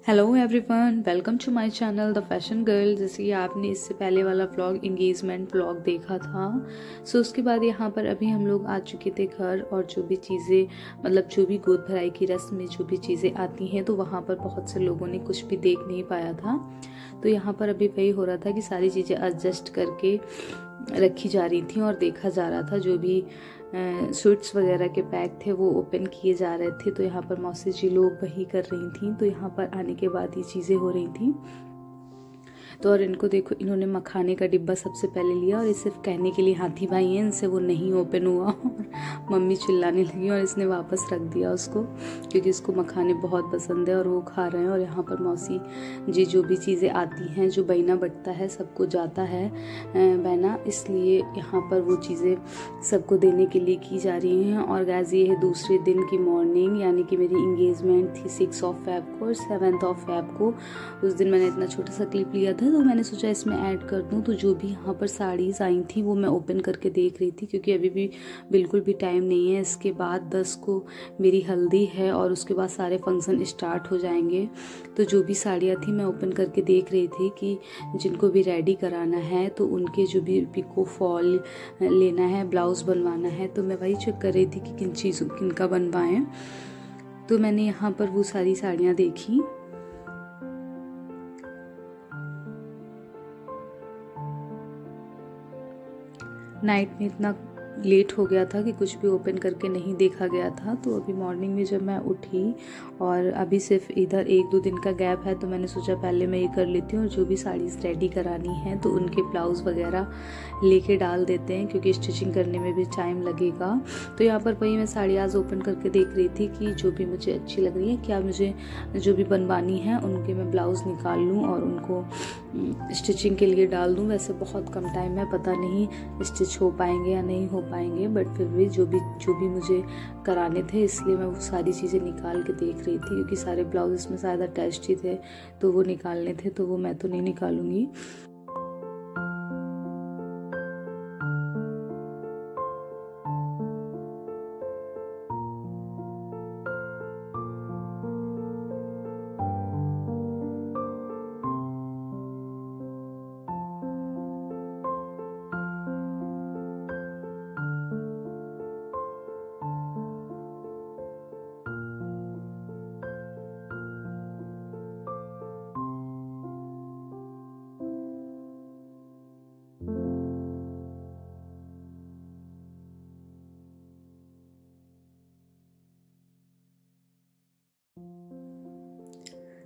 Hello everyone, welcome to my channel the fashion girl. जैसे कि आपने इससे पहले वाला व्लॉग इंगेजमेंट व्लॉग देखा था, सो उसके बाद यहाँ पर अभी हम लोग आ चुके थे घर। और जो भी चीज़ें मतलब जो भी गोद भराई की रस्म में जो भी चीज़ें आती हैं, तो वहाँ पर बहुत से लोगों ने कुछ भी देख नहीं पाया था। तो यहाँ पर अभी वही हो रहा था कि सारी चीज़ें एडजस्ट करके रखी जा रही थी और देखा जा रहा था। जो भी स्वीट्स वगैरह के पैक थे वो ओपन किए जा रहे थे। तो यहाँ पर मौसी जी लोग वही कर रही थी। तो यहाँ पर आने के बाद ये चीज़ें हो रही थी। तो और इनको देखो, इन्होंने मखाने का डिब्बा सबसे पहले लिया और ये सिर्फ कहने के लिए हाथी भाई हैं, इनसे वो नहीं ओपन हुआ। और मम्मी चिल्लाने लगी और इसने वापस रख दिया उसको, क्योंकि इसको मखाने बहुत पसंद है और वो खा रहे हैं। और यहाँ पर मौसी जी जो भी चीज़ें आती हैं, जो बहना बटता है सबको जाता है बहना, इसलिए यहाँ पर वो चीज़ें सबको देने के लिए की जा रही हैं। और गाइस ये है दूसरे दिन की मॉर्निंग, यानी कि मेरी इंगेजमेंट थी 6 फेब को और 7 फेब को। उस दिन मैंने इतना छोटा सा क्लिप लिया था, तो मैंने सोचा इसमें ऐड कर दूं। तो जो भी यहाँ पर साड़ीज़ आई थी वो मैं ओपन करके देख रही थी, क्योंकि अभी भी बिल्कुल भी टाइम नहीं है। इसके बाद 10 को मेरी हल्दी है और उसके बाद सारे फंक्शन स्टार्ट हो जाएंगे। तो जो भी साड़ियाँ थी मैं ओपन करके देख रही थी कि जिनको भी रेडी कराना है तो उनके जो भी पिको फॉल लेना है, ब्लाउज बनवाना है, तो मैं वही चेक कर रही थी कि किन चीज़ों किनका बनवाएं। तो मैंने यहाँ पर वो सारी साड़ियाँ देखी। नाइट में इतना लेट हो गया था कि कुछ भी ओपन करके नहीं देखा गया था। तो अभी मॉर्निंग में जब मैं उठी और अभी सिर्फ इधर 1-2 दिन का गैप है, तो मैंने सोचा पहले मैं ये कर लेती हूँ और जो भी साड़ीज़ रेडी करानी है तो उनके ब्लाउज वगैरह लेके डाल देते हैं, क्योंकि स्टिचिंग करने में भी टाइम लगेगा। तो यहाँ पर वही मैं साड़ी आज ओपन करके देख रही थी कि जो भी मुझे अच्छी लग रही है, क्या मुझे जो भी बनवानी है उनके मैं ब्लाउज निकाल लूँ और उनको स्टिचिंग के लिए डाल दूँ। वैसे बहुत कम टाइम है, पता नहीं स्टिच हो पाएंगे या नहीं हो पाएंगे, बट फिर भी जो भी मुझे कराने थे, इसलिए मैं वो सारी चीज़ें निकाल के देख रही थी। क्योंकि सारे ब्लाउज इसमें शायद अटैच्ड ही थे, तो वो निकालने थे, तो वो मैं तो नहीं निकालूंगी।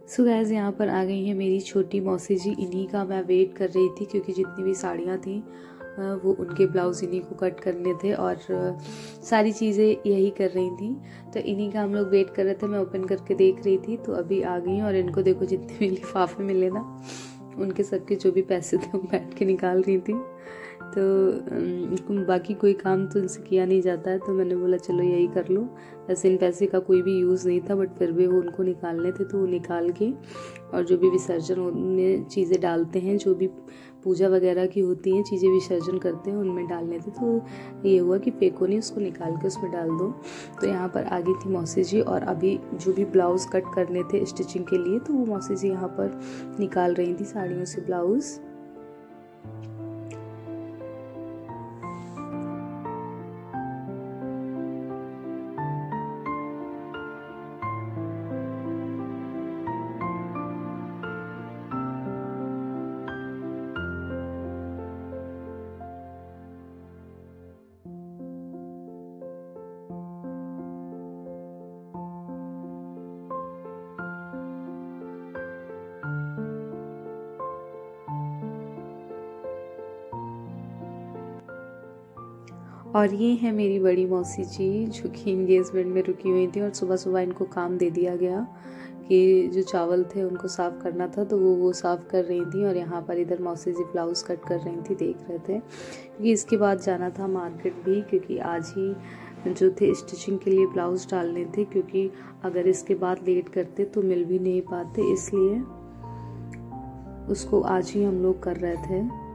सो गाइस यहाँ पर आ गई है मेरी छोटी मौसी जी। इन्हीं का मैं वेट कर रही थी, क्योंकि जितनी भी साड़ियाँ थी वो उनके ब्लाउज इन्हीं को कट करने थे और सारी चीज़ें यही कर रही थी। तो इन्हीं का हम लोग वेट कर रहे थे, मैं ओपन करके देख रही थी। तो अभी आ गई और इनको देखो, जितने भी लिफाफे मिले ना, उनके सबके जो भी पैसे थे वो बैठ के निकाल रही थी। तो बाकी कोई काम तो इनसे किया नहीं जाता है, तो मैंने बोला चलो यही कर लो। वैसे इन पैसे का कोई भी यूज़ नहीं था, बट फिर भी वो उनको निकालने थे, तो वो निकाल के और जो भी विसर्जन में चीज़ें डालते हैं, जो भी पूजा वगैरह की होती हैं चीज़ें विसर्जन करते हैं, उनमें डालने थे। तो ये हुआ कि फेंको नहीं, उसको निकाल के उसमें डाल दो। तो यहाँ पर आ गई थी मौसी जी, और अभी जो भी ब्लाउज़ कट करने थे स्टिचिंग के लिए, तो वो मौसी जी यहाँ पर निकाल रही थी साड़ियों से ब्लाउज़। और ये है मेरी बड़ी मौसी जी, जो कि इंगेजमेंट में रुकी हुई थी। और सुबह सुबह इनको काम दे दिया गया कि जो चावल थे उनको साफ़ करना था, तो वो साफ़ कर रही थी। और यहाँ पर इधर मौसी जी ब्लाउज़ कट कर रही थी, देख रहे थे। क्योंकि इसके बाद जाना था मार्केट भी, क्योंकि आज ही जो थे स्टिचिंग के लिए ब्लाउज़ डालने थे, क्योंकि अगर इसके बाद लेट करते तो मिल भी नहीं पाते, इसलिए उसको आज ही हम लोग कर रहे थे।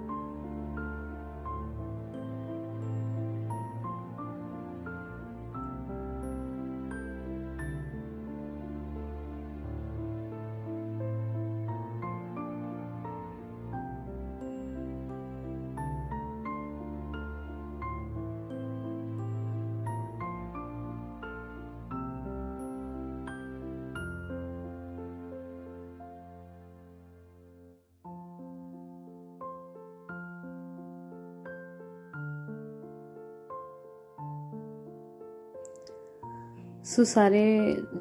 सारे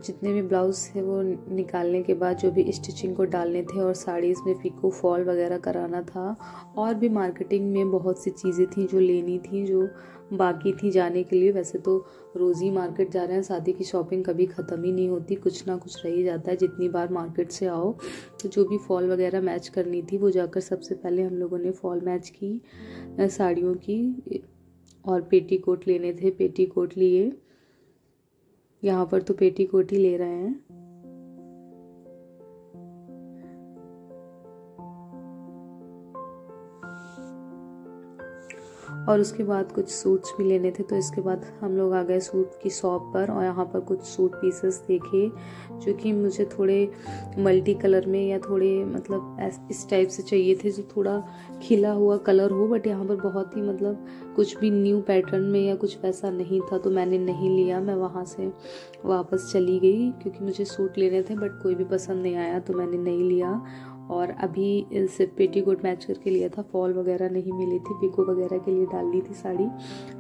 जितने भी ब्लाउज थे वो निकालने के बाद जो भी स्टिचिंग को डालने थे और साड़ीज़ में पिको फॉल वगैरह कराना था, और भी मार्केटिंग में बहुत सी चीज़ें थी जो लेनी थी, जो बाकी थी जाने के लिए। वैसे तो रोज़ ही मार्केट जा रहे हैं, शादी की शॉपिंग कभी ख़त्म ही नहीं होती, कुछ ना कुछ रह ही जाता है जितनी बार मार्केट से आओ। तो जो भी फॉल वगैरह मैच करनी थी वो जाकर सबसे पहले हम लोगों ने फॉल मैच की साड़ियों की, और पेटीकोट लेने थे, पेटीकोट लिए। यहाँ पर तो पेटीकोट ही ले रहे हैं। और उसके बाद कुछ सूट्स भी लेने थे, तो इसके बाद हम लोग आ गए सूट की शॉप पर, और यहाँ पर कुछ सूट पीसेस देखे जो कि मुझे थोड़े मल्टी कलर में या थोड़े मतलब इस टाइप से चाहिए थे, जो थोड़ा खिला हुआ कलर हो। बट यहाँ पर बहुत ही मतलब कुछ भी न्यू पैटर्न में या कुछ वैसा नहीं था, तो मैंने नहीं लिया। मैं वहाँ से वापस चली गई क्योंकि मुझे सूट लेने थे, बट कोई भी पसंद नहीं आया तो मैंने नहीं लिया। और अभी सिर्फ पेटीकोट मैच करके लिया था, फॉल वगैरह नहीं मिली थी, पिको वगैरह के लिए डाल ली थी साड़ी।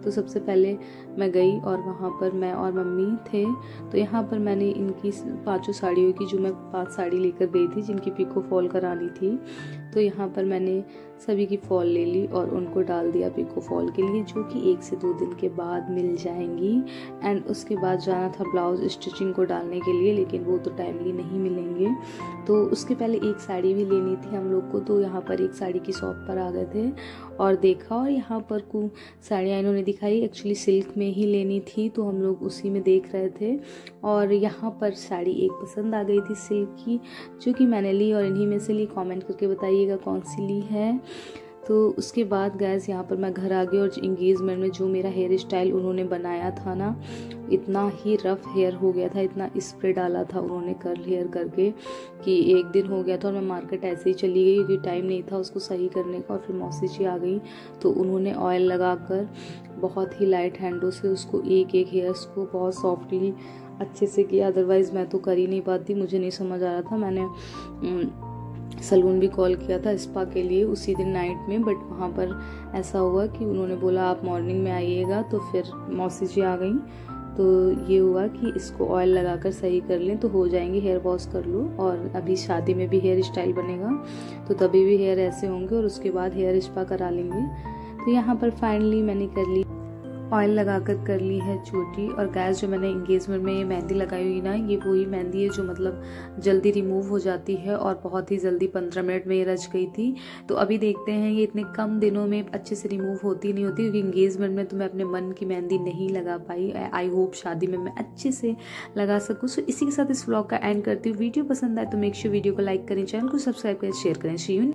तो सबसे पहले मैं गई और वहाँ पर मैं और मम्मी थे। तो यहाँ पर मैंने इनकी 5 साड़ियों की, जो मैं 5 साड़ी लेकर गई थी जिनकी पिको फॉल करानी थी, तो यहाँ पर मैंने सभी की फॉल ले ली और उनको डाल दिया पिको फॉल के लिए, जो कि 1 से 2 दिन के बाद मिल जाएंगी। एंड उसके बाद जाना था ब्लाउज स्टिचिंग को डालने के लिए, लेकिन वो तो टाइमली नहीं मिलेंगे। तो उसके पहले एक साड़ी भी लेनी थी हम लोग को, तो यहाँ पर एक साड़ी की शॉप पर आ गए थे और देखा, और यहाँ पर कुछ साड़ियाँ इन्होंने दिखाई। एक्चुअली सिल्क में ही लेनी थी, तो हम लोग उसी में देख रहे थे। और यहाँ पर साड़ी एक पसंद आ गई थी सिल्क की, जो कि मैंने ली, और इन्हीं में से ली। कमेंट करके बताइएगा कौन सी ली है। तो उसके बाद गैस यहाँ पर मैं घर आ गई, और इंगेजमेंट में जो मेरा हेयर स्टाइल उन्होंने बनाया था ना, इतना ही रफ हेयर हो गया था, इतना स्प्रे डाला था उन्होंने कर्ल हेयर करके कि एक दिन हो गया था और मैं मार्केट ऐसे ही चली गई क्योंकि टाइम नहीं था उसको सही करने का। और फिर मौसी जी आ गई तो उन्होंने ऑयल लगाकर बहुत ही लाइट हैंडों से उसको एक एक हेयर्स को बहुत सॉफ्टली अच्छे से किया। अदरवाइज़ मैं तो कर ही नहीं पाती, मुझे नहीं समझ आ रहा था। मैंने सलून भी कॉल किया था स्पा के लिए उसी दिन नाइट में, बट वहाँ पर ऐसा हुआ कि उन्होंने बोला आप मॉर्निंग में आइएगा। तो फिर मौसी जी आ गई, तो ये हुआ कि इसको ऑयल लगाकर सही कर लें तो हो जाएंगे, हेयर वॉश कर लो। और अभी शादी में भी हेयर स्टाइल बनेगा तो तभी भी हेयर ऐसे होंगे, और उसके बाद हेयर स्पा करा लेंगे। तो यहाँ पर फाइनली मैंने कर ली, ऑयल लगाकर कर ली है चोटी। और गैस जो मैंने इंगेजमेंट में ये मेहंदी लगाई हुई ना, ये वही मेहंदी है जो मतलब जल्दी रिमूव हो जाती है, और बहुत ही जल्दी 15 मिनट में ये रच गई थी। तो अभी देखते हैं ये इतने कम दिनों में अच्छे से रिमूव होती नहीं होती, क्योंकि इंगेजमेंट में तो मैं अपने मन की मेहंदी नहीं लगा पाई। आई होप शादी में मैं अच्छे से लगा सकूँ। सो इसी के साथ इस व्लॉग का एंड करती हूँ। वीडियो पसंद आए तो मेक श्योर वीडियो को लाइक करें, चैनल को सब्सक्राइब करें, शेयर करें। सी यू।